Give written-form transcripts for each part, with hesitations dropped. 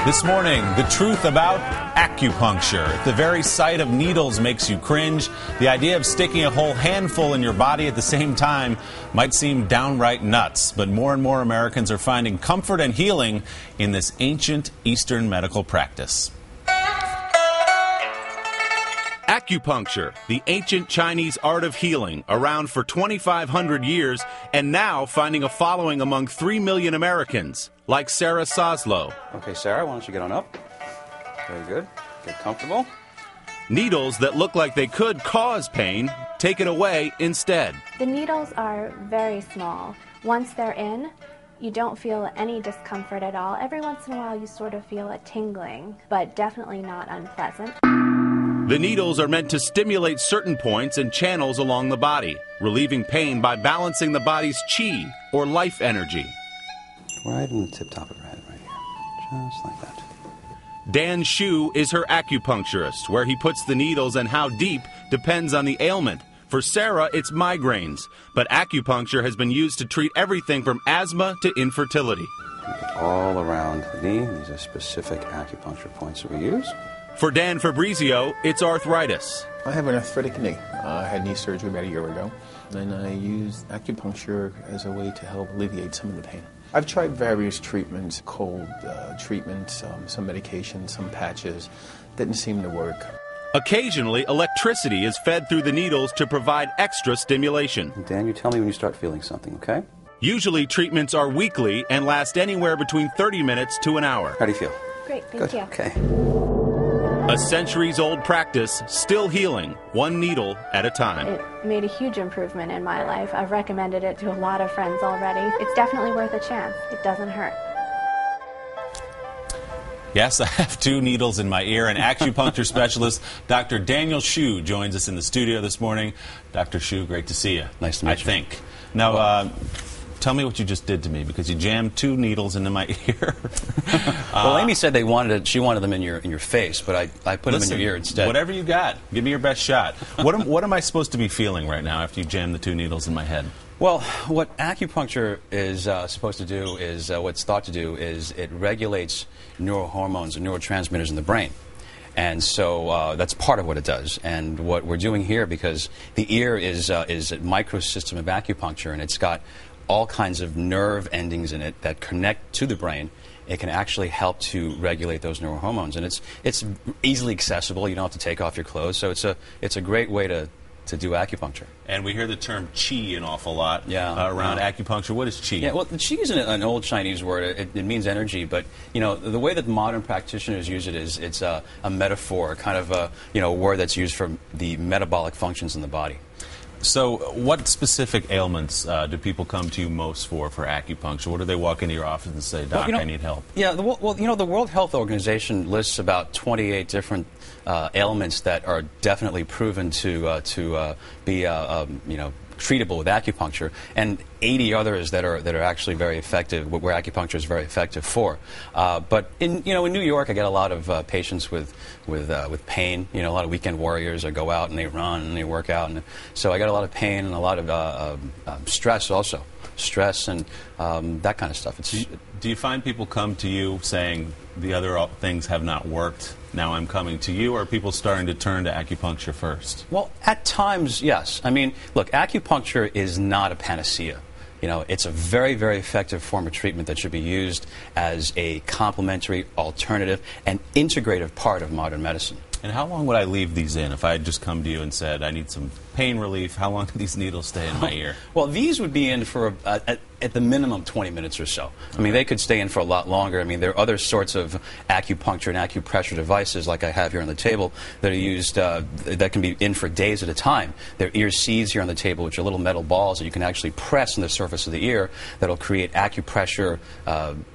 This morning, the truth about acupuncture. If the very sight of needles makes you cringe, the idea of sticking a whole handful in your body at the same time might seem downright nuts. But more and more Americans are finding comfort and healing in this ancient Eastern medical practice. Acupuncture, the ancient Chinese art of healing, around for 2,500 years and now finding a following among 3 million Americans, like Sarah Soslow. Okay, Sarah, why don't you get on up? Very good. Get comfortable. Needles that look like they could cause pain, take it away instead. The needles are very small. Once they're in, you don't feel any discomfort at all. Every once in a while you sort of feel a tingling, but definitely not unpleasant. The needles are meant to stimulate certain points and channels along the body, relieving pain by balancing the body's qi, or life energy. Right in the tip top of her head, right here. Just like that. Dan Shu is her acupuncturist. Where he puts the needles and how deep depends on the ailment. For Sarah, it's migraines, but acupuncture has been used to treat everything from asthma to infertility. All around the knee. These are specific acupuncture points that we use. For Dan Fabrizio, it's arthritis. I have an arthritic knee. I had knee surgery about a year ago, and I used acupuncture as a way to help alleviate some of the pain. I've tried various treatments, cold treatments, some medication, some patches. Didn't seem to work. Occasionally, electricity is fed through the needles to provide extra stimulation. Dan, you tell me when you start feeling something, okay? Usually, treatments are weekly and last anywhere between 30 minutes to an hour. How do you feel? Great, thank you. Okay. A centuries-old practice, still healing, one needle at a time. It made a huge improvement in my life. I've recommended it to a lot of friends already. It's definitely worth a chance. It doesn't hurt. Yes, I have 2 needles in my ear. And acupuncture specialist Dr. Daniel Shu joins us in the studio this morning. Dr. Shu, great to see you. Nice to meet you. I think. Now, tell me what you just did to me, because you jammed 2 needles into my ear. Well, Amy said she wanted them in your face, but I put them in your ear instead. Whatever you got, give me your best shot. What am I supposed to be feeling right now after you jam the 2 needles in my head? Well, what acupuncture is supposed to do is, what's thought to do is it regulates neurohormones and neurotransmitters in the brain. And so that's part of what it does. And what we're doing here, because the ear is a microsystem of acupuncture, and it's got all kinds of nerve endings in it that connect to the brain. It can actually help to regulate those neurohormones, and it's easily accessible. You don't have to take off your clothes, so it's a great way to do acupuncture. And we hear the term qi an awful lot around acupuncture. What is qi? Yeah, well, qi is an old Chinese word. It means energy, but the way that modern practitioners use it is it's a metaphor, kind of a word that's used for the metabolic functions in the body. So what specific ailments do people come to you most for acupuncture? What do they walk into your office and say, Doc, I need help? Yeah, the World Health Organization lists about 28 different ailments that are definitely proven to be treatable with acupuncture, and 80 others that are actually very effective, where acupuncture is very effective for. But in New York, I get a lot of patients with pain. A lot of weekend warriors that go out and they run and they work out, and so I got a lot of pain and a lot of stress also. Stress and that kind of stuff. Do you find people come to you saying the other things have not worked, now I'm coming to you, or are people starting to turn to acupuncture first? Well, at times, yes. I mean, look, acupuncture is not a panacea. It's a very, very effective form of treatment that should be used as a complementary, alternative, and integrative part of modern medicine. And how long would I leave these in? If I had just come to you and said, I need some pain relief, how long do these needles stay in my ear? Well, these would be in for, at the minimum, 20 minutes or so. I mean, they could stay in for a lot longer. I mean, there are other sorts of acupuncture and acupressure devices, like I have here on the table, that are used, that can be in for days at a time. There are ear seeds here on the table, which are little metal balls that you can actually press on the surface of the ear that'll create acupressure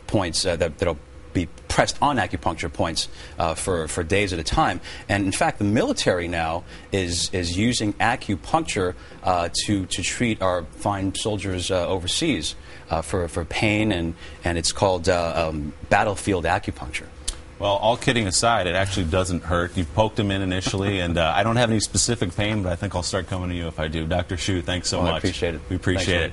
points that'll be pressed on acupuncture points for days at a time. And in fact, the military now is using acupuncture to treat our fine soldiers overseas for pain, and it's called battlefield acupuncture. Well, all kidding aside, it actually doesn't hurt. You poked them in initially, and I don't have any specific pain, but I think I'll start coming to you if I do. Dr. Shu, thanks so much. I appreciate it. We appreciate it.